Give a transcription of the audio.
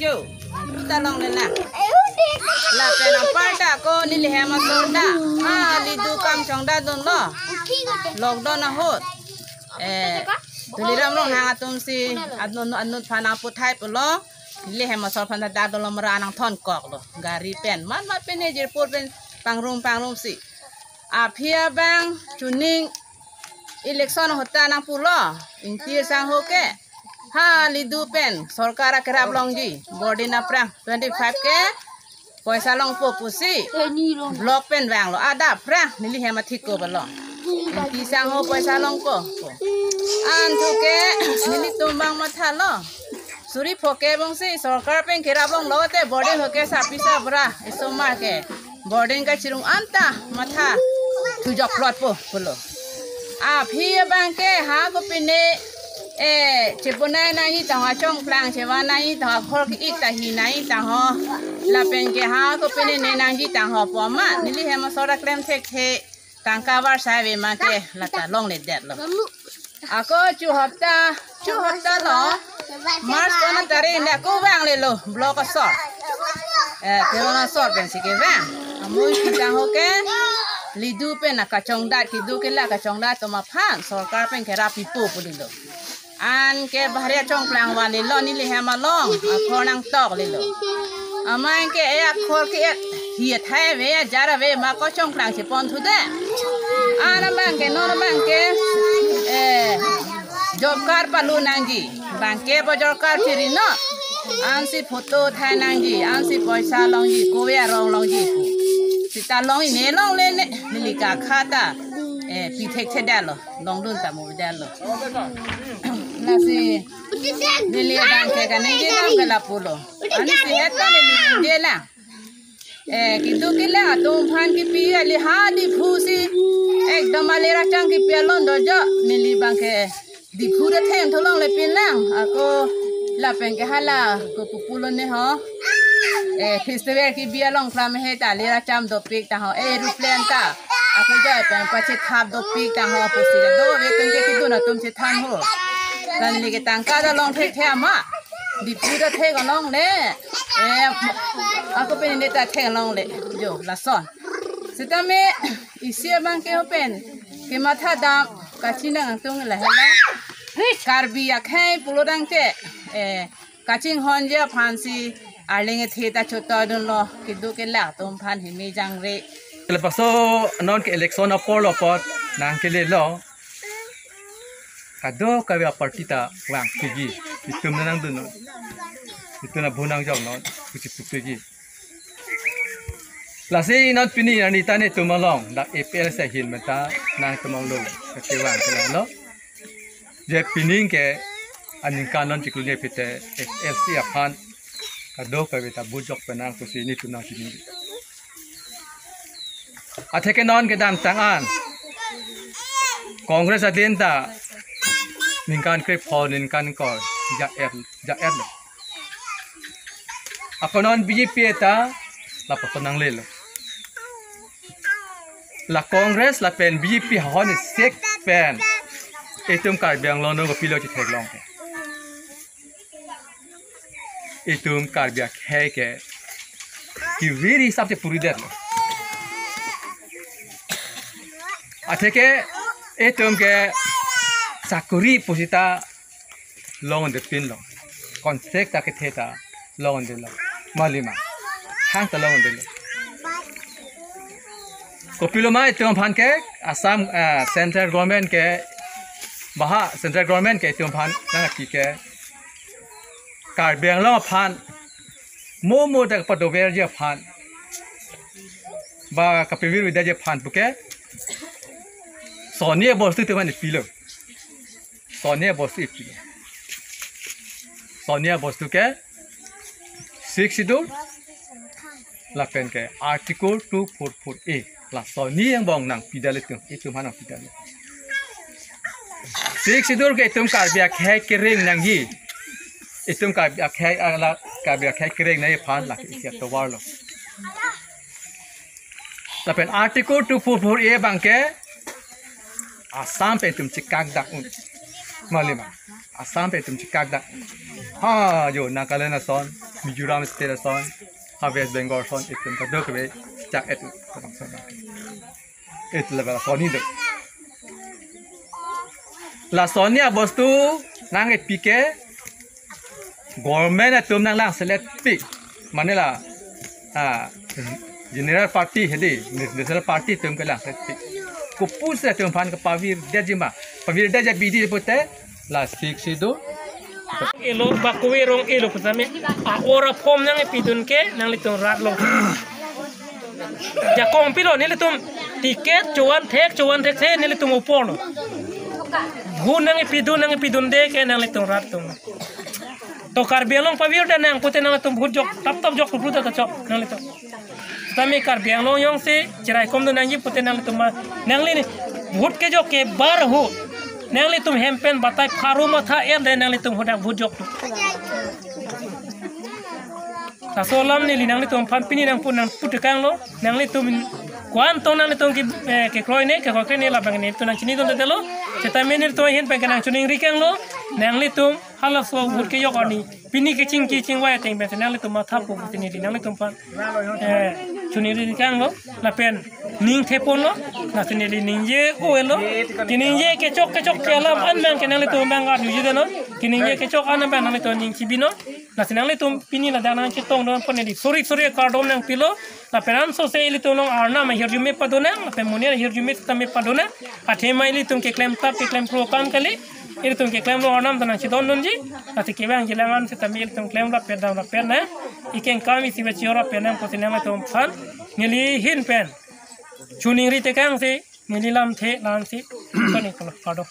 jo kita long le la pena parta ko nili hema sorda lidu kam chongda don lo lockdown na hot tuliram long hanga tum si adnut phana puthai pulo nili hema sor phana da dolom ra nang thon kok lo gari pen man pen e jer por pen pangrum si phia bang chuning election hota nang pulo intir sang hoke lidu pen sarkar kerap long ji body na prang 25 ke paisa long po pusi block pen bang lo ada prang nili hema thiko balo inti sang ho paisa long po an thuke nili tumbang matha lo suri phoke bong si sarkar pen kerap long lo te body hoke sapisa bra isomar ke boarding ka chirung anta matha thujok plot po pulo phia bang ke ko pine chepona nai ta chong plang chewa nai ta khor ki ta hi nai ta ho la pen ke ko pine ne nang ji ta ho po ma nili hema sora klem thek the kangka war sai ve ma ke la ta long le det lo ako chu hafta lo mars kona tare na ko wang le lo block so terona so pen si ke wang amun ta ho ke lidu pen na kachong dat kidu ke la kachong dat to ma phan sarkar pen ke ra pipu pulilo an ke bahria chong plang wan le lo ni le hema long khor nang tok le lo amai ke khor ke hi thai ve jara ve ma ko chong plang che pon thu de ana bang ke no bang ke job card palu nang ji bang ke bo job card chiri no an si photo thai nang ji an si paisa long ji ko ya rong long ji ta long ne long le ne ni ka khata pi thek the da lo long dun ta mo da lo la si ni le bang ke ka ne je dam ka la pulo ani si heta ne ni de la ki du ki la tum phan ki pi ali ha di phusi ekdam ale ra chang ki pi lon do jo ni li bang ke di phu de then tholong le pin lang ako la pen ke hala ko pupulo ne ho festival ki bia long from he ta lera cham do pik ta ho aeroplane ta ako jai pen pache thap do pik ta ho pusi do ve tum ke kidu na tum se than ho tan li ke tang ka da long thek the ma di pu da the ga long le ako pen ne ta the long le jo la son sitame isia bang ke open ke matha da ka china tung la hela karbi akhai pulo dang te kaching honje phansi arling theta chota don lo kidu ke la tum phan hi mi jang re le paso non ke election apol opot nang ke le lo kado ka ya partita wang kigi itum nang dun ituna bunang jong non kuchi pukigi la se not pini ani ta ne tumalong da apl se hin mata nang tumong lo ke wang ke lo je pining ke anin kanon chiklu ne pite lc aphan kado ka beta bujok penang kusi ni tunang sini atheke non ke dam tangan kongres adenta ningkan ke phol ningkan ko ja er akonon bjp ta la patonang lelo la kongres la pen bjp hon sek pen etum kar bang lono ko pilo chi thek long itum karbia kheke ki very sabte puri der atheke etum ke sakuri posita long de pin long contract ta ke theta long de lo malima hang ta long de lo kopiloma etum phan ke assam central government ke baha central government ke etum phan na ki ke kar beng lo phan mo tak padover je phan ba kapivir vida je phan puke sonia bostu te man pilo sonia bostu ke 6 schedule la pen ke article 244a la sonia yang bong nang pidale tu itu mana pidale 6 schedule ke tum kar bia khai ke ring nang hi itum ka khai ala ka bia khai kereng nai phan la ki to war lo la pen article 244a bangke asam pe tum chikak dak malima asam pe tum chikak dak ha jo nakalena son มิจูรามสเตทซอนฮาเวสเบงกอลซอนเอ็ดเป็นกระดูกเวจากเอ็ดก็ต้องสอนเอ็ดเลเวลซอนนี่เด็กลาซอนเนี่ยบอสตูนางเอ็ดปีเก้government เนี่ยตุ้มนางล่างเซเลตปีมันนี่ล่ะgeneral party hedi national party tum kala sati ko pusa tum phan ka pavir dejima pavir deja bidi pote la speak sido elo bakwe rong elo kusame a ora pom nang epidun ke nang litung rat long ja kong pilo ne litung tiket cuan tek se ne litung upon hu nang epidun de ke nang litung rat tung to kar belong pavir dan nang pote nang litung bhut jok tap jok pruta ta chok nang litung tami kar biang long yong se cerai kom do nang pute nang tum nang li bhut ke jo ke bar hu nang li tum hempen batai pharu ma tha em de nang li tum hoda bhut jok ta solam ni li nang li tum phan pini nang put kang lo nang li tum kwan to nang li tum ke kroi ne ke ko ne la bang ne to nang chini do de lo cheta me ni to hen pe nang chuning ri kang lo nang li tum hala so bhut ke yok ani pini ke ching wa teng be nang li tum ma tha pu ni nang li tum phan chuni ri kang lo la pen ning thepon lo na chuni ri ning ye o lo kining ye ke chok ke la an bang ke nang le to bang ar yu de no kining ye ke chok an bang nang le to ning chibino la sinang le to pini la dana ke tong don pon ni sori ka dom nang pilo la peran so se li to no arna ma her jume padona la pe monia her jume tame padona athe mai li tum ke claim tap ke claim pro kam kali ini tum ke claim lo arnam dana chidon nonji ati ke bang jilangan se tamil tum claim la pe na iken kami si bechora pe na potinama tum fan nili hin pen chuning ri te kang se nili lam the lan si kani kalo